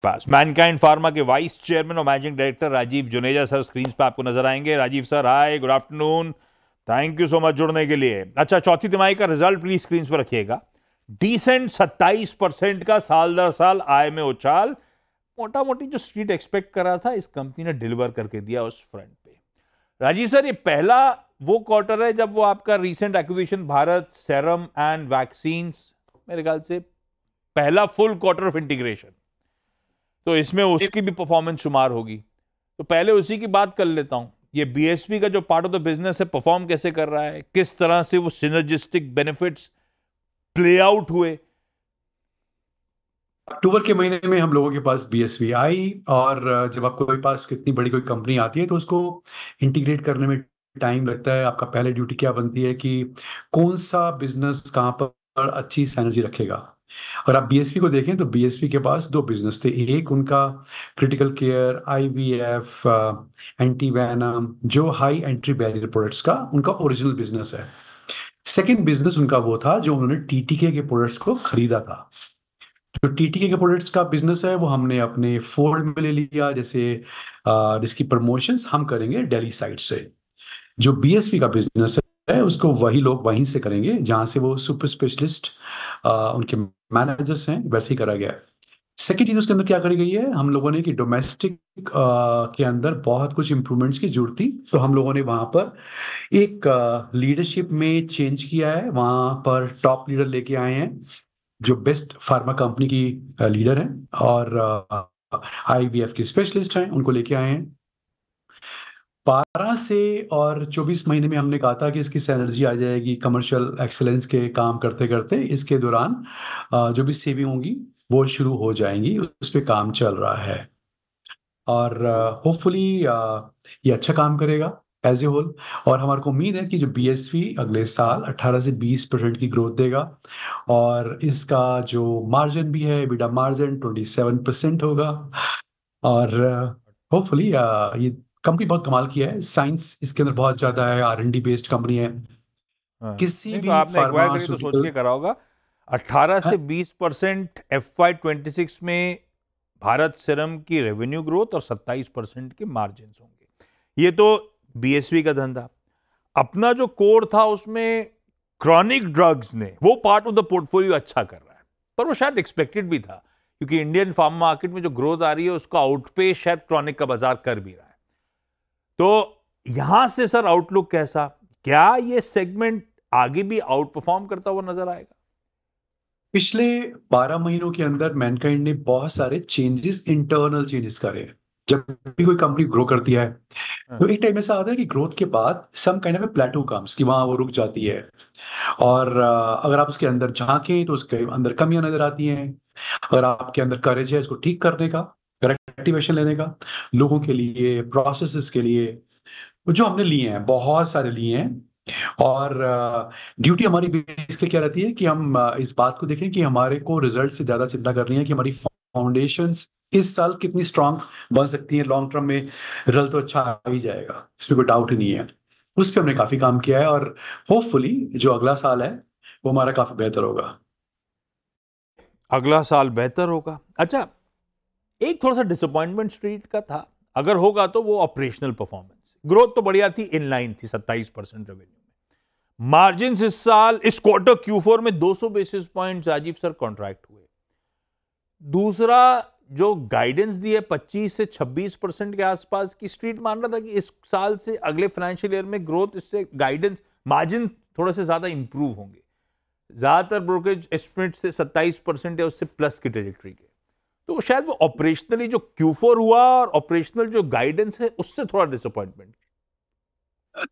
बस Mankind Pharma के vice chairman और managing director Rajiv Juneja sir screen पे आपको नजर आएंगे। Rajiv sir, hi, good afternoon. Thank you so much जुड़ने के लिए। अच्छा, चौथी तिमाही का रिजल्ट प्लीज स्क्रीन पर रखिएगा। डिसेंट 27% का साल दर साल आय में उछाल, मोटा मोटी जो स्ट्रीट एक्सपेक्ट कर रहा था, इस कंपनी ने डिलीवर करके दिया उस फ्रंट पे। राजीव सर, ये पहला वो क्वार्टर है जब वो आपका recent acquisition Bharat serum and vaccine, मेरे ख्याल से पहला फुल क्वार्टर ऑफ इंटीग्रेशन, तो इसमें उसकी भी परफॉर्मेंस शुमार होगी। तो पहले उसी की बात कर लेता हूं। ये बीएसपी का जो पार्ट ऑफ द बिजनेस है, परफॉर्म कैसे कर रहा है, किस तरह से वो सिनर्जिस्टिक बेनिफिट्स प्ले आउट हुए। अक्टूबर के महीने में हम लोगों के पास बीएसवी आई, और जब आपको कोई पास कितनी बड़ी कोई कंपनी आती है तो उसको इंटीग्रेट करने में टाइम लगता है। आपका पहले ड्यूटी क्या बनती है कि कौन सा बिजनेस कहाँ पर अच्छी सिनर्जी रखेगा। और आप बीएसपी को देखें तो बीएसपी के पास दो बिजनेस थे। एक उनका critical care, IVF, anti Venom, जो हाई एंट्री बैरियर प्रोडक्ट्स का उनका ओरिजिनल बिजनेस है। सेकेंड बिजनेस उनका वो था जो उन्होंने टीटीके के प्रोडक्ट्स को खरीदा था। जो टीटीके के प्रोडक्ट्स का बिजनेस है वो हमने अपने फोल्ड में ले लिया, जैसे जिसकी प्रमोशंस हम करेंगे दिल्ली साइड से। जो बीएसपी का बिजनेस है उसको वही लोग वहीं से करेंगे जहां से वो सुपर स्पेशलिस्ट उनके मैनेजर्स हैं, वैसे ही करा गया है। सेकेंड चीज उसके अंदर क्या करी गई है, हम लोगों ने कि डोमेस्टिक के अंदर बहुत कुछ इंप्रूवमेंट्स की जरूरत थी, तो हम लोगों ने वहां पर एक लीडरशिप में चेंज किया है। वहां पर टॉप लीडर लेके आए हैं जो बेस्ट फार्मा कंपनी की लीडर हैं, और आईवीएफ की स्पेशलिस्ट हैं, उनको लेके आए हैं। 12 से और 24 महीने में हमने कहा था कि इसकी सैलरी आ जाएगी कमर्शियल एक्सेलेंस के काम करते करते। इसके दौरान जो भी सेविंग होंगी वो शुरू हो जाएंगी, उस पर काम चल रहा है। और होपफुली ये अच्छा काम करेगा एज ए होल। और हमारे को उम्मीद है कि जो बीएसवी अगले साल 18 से 20% की ग्रोथ देगा, और इसका जो मार्जिन भी है, बिडा मार्जिन 27% होगा। और होपफुली ये कंपनी बहुत कमाल की है। साइंस इसके अंदर बहुत ज्यादा है, आर&डी बेस्ड कंपनी है। हाँ, किसी नहीं तो भी आपने एक्वायर करी तो सोच फार्मास्यूटिकल। के करा होगा। 18 से 20% FY26 में भारत सिरम की रेवेन्यू ग्रोथ और 27% के मार्जिन होंगे। ये तो बीएसवी का धंधा। अपना जो कोर था उसमें क्रॉनिक ड्रग्स ने वो पार्ट ऑफ द पोर्टफोलियो अच्छा कर रहा है, पर वो शायद एक्सपेक्टेड भी था, क्योंकि इंडियन फार्मा मार्केट में जो ग्रोथ आ रही है उसका आउटपेस शायद क्रॉनिक का बाजार कर भी रहा है। तो यहां से सर आउटलुक कैसा, क्या ये सेगमेंट आगे भी आउट परफॉर्म करता हुआ नजर आएगा? पिछले 12 महीनों के अंदर मैनकाइंड ने बहुत सारे चेंजेस, इंटरनल चेंजेस करे हैं। जब भी कोई कंपनी ग्रो करती है हाँ, तो एक टाइम ऐसा आता है कि ग्रोथ के बाद some kind of plateau comes, कि वहां वो रुक जाती है। और अगर आप उसके अंदर झांकें तो उसके अंदर कमियां नजर आती हैं। अगर आपके अंदर करेज है इसको ठीक करने का, करेक्टिव एक्शन लेने का, लोगों के लिए, प्रोसेसेस के लिए, जो हमने लिए हैं, बहुत सारे लिए हैं। और ड्यूटी हमारी बेसिकली क्या रहती है कि हम इस बात को देखें कि हमारे को रिजल्ट से ज्यादा चिंता करनी है कि हमारी फाउंडेशंस इस साल कितनी स्ट्रांग बन सकती है। लॉन्ग टर्म में रिजल्ट तो अच्छा आ ही जाएगा, इसमें कोई डाउट ही नहीं है। उस पर हमने काफी काम किया है, और होपफुली जो अगला साल है वो हमारा काफी बेहतर होगा। अगला साल बेहतर होगा। अच्छा, एक थोड़ा सा डिसअपॉइंटमेंट स्ट्रीट का था, अगर होगा तो वो ऑपरेशनल परफॉर्मेंस। ग्रोथ तो बढ़िया थी, इन लाइन थी 27% रेवेन्यू में। मार्जिन इस साल, इस क्वार्टर Q4 में 200 basis point Rajiv sir contract हुए। दूसरा, जो गाइडेंस दी है 25 से 26% के आसपास की, स्ट्रीट मान रहा था कि इस साल से अगले फाइनेंशियल ईयर में ग्रोथ, इससे गाइडेंस मार्जिन थोड़े से ज्यादा इंप्रूव होंगे। ज्यादातर ब्रोकरेज एस्टिमेट से 27% है, उससे प्लस की ट्रेजेक्टरी के। तो शायद वो ऑपरेशनली जो Q4 हुआ और ऑपरेशनल जो गाइडेंस है उससे थोड़ा डिसअपॉइंटमेंट।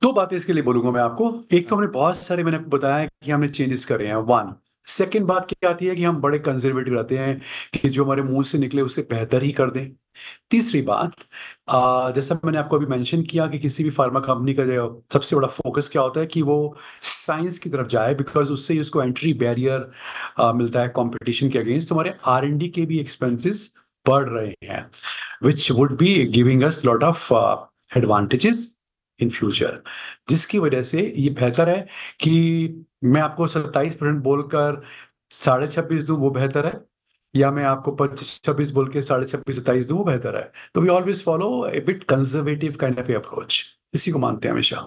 दो बातें इसके लिए बोलूंगा मैं आपको। एक तो हमने बहुत सारे, मैंने आपको बताया है कि हमने चेंजेस करे हैं, वन। सेकंड बात क्या आती है कि हम बड़े कंजर्वेटिव रहते हैं कि जो हमारे मुंह से निकले उससे बेहतर ही कर दें। तीसरी बात, जैसा मैंने आपको अभी मेंशन किया कि किसी भी फार्मा कंपनी का जो सबसे बड़ा फोकस क्या होता है कि वो साइंस की तरफ जाए, बिकॉज उससे ही उसको एंट्री बैरियर मिलता है कंपटीशन के अगेंस्ट। हमारे आर&डी के भी एक्सपेंसेस बढ़ रहे हैं, which would be giving us lot of advantages in future, जिसकी वजह से ये बेहतर है कि मैं आपको 27% बोलकर 26.5 दूं, वो बेहतर है। या मैं आपको 25-26 बोल के 26.5-27 दूं, वो बेहतर है। तो we always follow a bit conservative kind of approach. इसी को मानते हैं हमेशा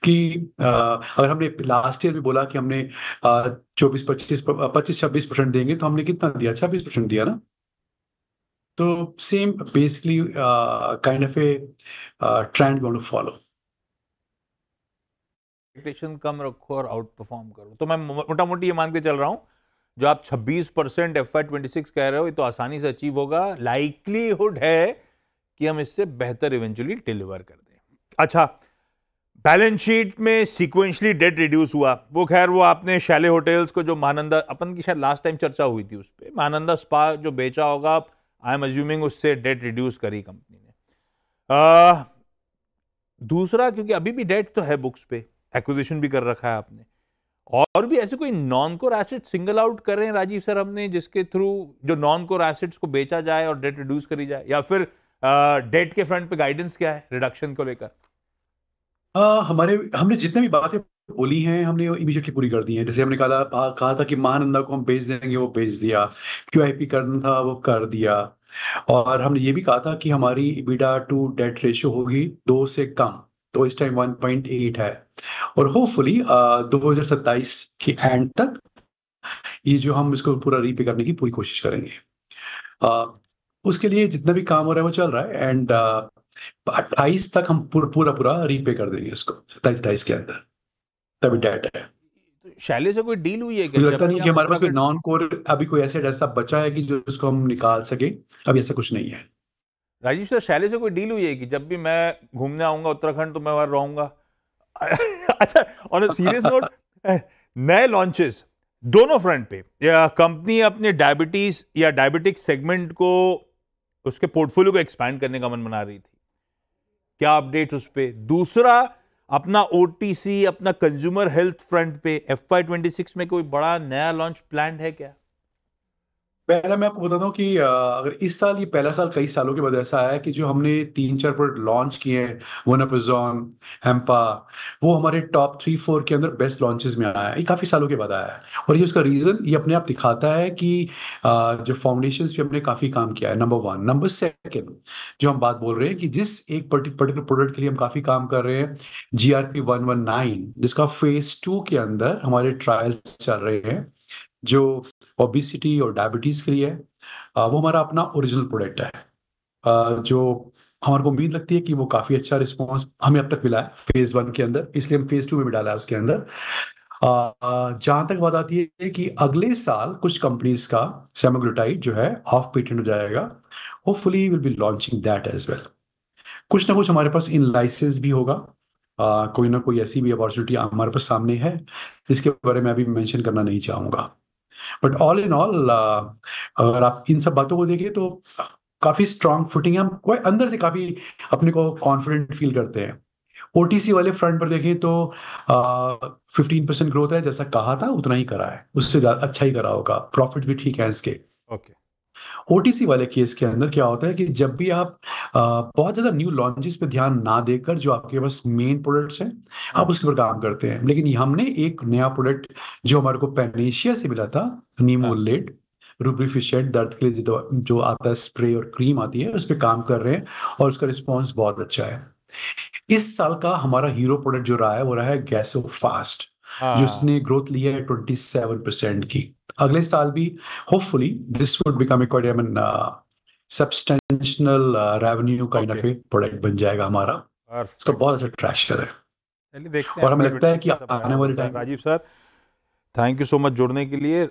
कि अगर हमने लास्ट ईयर भी बोला कि हमने 25-26% देंगे, तो हमने कितना दिया? 26% दिया ना। तो same basically kind of a trend we want to follow. Expectation कम रखो और आउट परफॉर्म करो। तो मैं मोटा मोटी ये मान के चल रहा हूं, जो आप 26% FY26 कह रहे हो, ये तो आसानी से अचीव होगा। लाइकलीहुड है कि हम इससे बेहतर इवेंचुअली डिलीवर कर दें। अच्छा, बैलेंस शीट में सीक्वेंशली डेट रिड्यूस हुआ, वो खैर वो आपने शैले होटल्स को, जो महानंदा अपन की शायद लास्ट टाइम चर्चा हुई थी, उस पर महानंदा स्पा जो बेचा होगा, आई एम अज्यूमिंग उससे डेट रिड्यूस करी कंपनी ने। दूसरा, क्योंकि अभी भी डेट तो है बुक्स पे, एक्विजिशन भी कर रखा है आपने, और भी ऐसे कोई non core asset single out कर रहे हैं राजीव सर हमने, जिसके थ्रू जो नॉन कोर एसेट्स को बेचा जाए और डेट रिड्यूस करी जाए, या फिर डेट के फ्रंट पे गाइडेंस क्या है रिडक्शन को लेकर? हमारे हमने जितने भी बातें बोली हैं, हमने इमीडिएटली पूरी कर दी हैं। जैसे हमने कहा था कि महानंदा को हम बेच देंगे, वो बेच दिया। QIP करना था, वो कर दिया। और हमने ये भी कहा था कि हमारी EBITDA टू डेट रेशियो होगी 2 से कम। तो इस टाइम 1.8 है। और होपफुली 2027 के एंड तक ये जो हम इसको पूरा रीपे करने की पूरी कोशिश करेंगे। अ, उसके लिए जितना भी काम हो रहा है वो चल रहा है। एंड 28 तक हम पूरा पूरा रीपे कर देंगे इसको, 27-28 के अंदर। तभी डेट है। तो शैले से कोई डील हुई है क्या? मुझे जब लगता भी नहीं कि हम हमारे पास कोई उत्तराखंड, नॉन कोर अभी कोई ऐसा बचा है कि जो उसको हम निकाल सके। अभी ऐसा कुछ नहीं है। राजीव सर शैले से कोई डील हुई है कि जब भी मैं घूमने आऊंगा उत्तराखंड तो मैं वहां रहूंगा? अच्छा, ऑन अ सीरियस नोट, नए लॉन्चेस दोनों फ्रंट पे, या कंपनी अपने डायबिटीज या डायबिटिक सेगमेंट को, उसके पोर्टफोलियो को एक्सपैंड करने का मन बना रही थी, क्या अपडेट उस पे? दूसरा, अपना OTC, अपना कंज्यूमर हेल्थ फ्रंट पे FY26 में कोई बड़ा नया लॉन्च प्लान है क्या? पहला मैं आपको बताता हूँ कि अगर इस साल ये पहला साल कई सालों के बाद ऐसा आया है कि जो हमने 3-4 प्रोडक्ट लॉन्च किए हैं, वोनापेज़ोन, हेम्पा, वो हमारे टॉप 3-4 के अंदर बेस्ट लॉन्चेस में आया है। ये काफ़ी सालों के बाद आया है। और ये उसका रीज़न ये अपने आप दिखाता है कि जो फाउंडेशंस पे हमने काफ़ी काम किया है, नंबर 1। नंबर 2, जो हम बात बोल रहे हैं कि जिस एक पर्टिकुलर प्रोडक्ट के लिए हम काफ़ी काम कर रहे हैं, GRP119, जिसका फेज 2 के अंदर हमारे ट्रायल्स चल रहे हैं, जो ओबिसिटी और डायबिटीज के लिए है। वो हमारा अपना ओरिजिनल प्रोडक्ट है। जो हमारे को उम्मीद लगती है कि वो काफ़ी अच्छा रिस्पॉन्स हमें अब तक मिला है फेज 1 के अंदर, इसलिए हम फेज 2 में भी डाला है उसके अंदर। जहाँ तक बात आती है कि अगले साल कुछ कंपनीज का सेमाग्लुटाइड जो है ऑफ पेटेंट हो जाएगा। Hopefully will be launching that as well. कुछ ना कुछ हमारे पास इन लाइसेंस भी होगा। कोई ना कोई ऐसी भी अपॉर्चुनिटी हमारे पास सामने है, जिसके बारे में अभी मेंशन करना नहीं चाहूँगा। बट ऑल इन ऑल, अगर आप इन सब बातों को देखें तो काफी स्ट्रांग फुटिंग है। हम कोई अंदर से काफी अपने को कॉन्फिडेंट फील करते हैं। OTC वाले फ्रंट पर देखें तो 15% ग्रोथ है, जैसा कहा था उतना ही करा है, उससे ज्यादा अच्छा ही करा होगा। प्रॉफिट भी ठीक है इसके। ओके। OTC वाले केस के अंदर क्या होता है कि जब भी आप बहुत ज्यादा न्यू लॉन्चेस पे ध्यान ना देकर जो आपके पास मेन प्रोडक्ट्स हैं, आप उसके ऊपर काम करते हैं। लेकिन ये हमने एक नया प्रोडक्ट जो हमारे को पैनेशिया से मिला था, नीमोलेट, रूब्रिफिशेंट, दर्द के लिए जो आता है स्प्रे और क्रीम आती है, उस पर काम कर रहे हैं और उसका रिस्पॉन्स बहुत अच्छा है। इस साल का हमारा हीरो प्रोडक्ट जो रहा है वो रहा है गैसो फास्ट, हाँ। जिसने ग्रोथ ली है 27% की। अगले साल भी hopefully this would become a quite I mean substantial revenue kind okay. Of A product बन जाएगा हमारा। इसका परफेक्ट। बहुत अच्छा ट्रैक्शन है। चलिए देखते हैं और हमें लगता है FY26 कि कैसा प्ले आने आउट वाले होता है। Time Rajiv sir, thank you so much जुड़ने के लिए।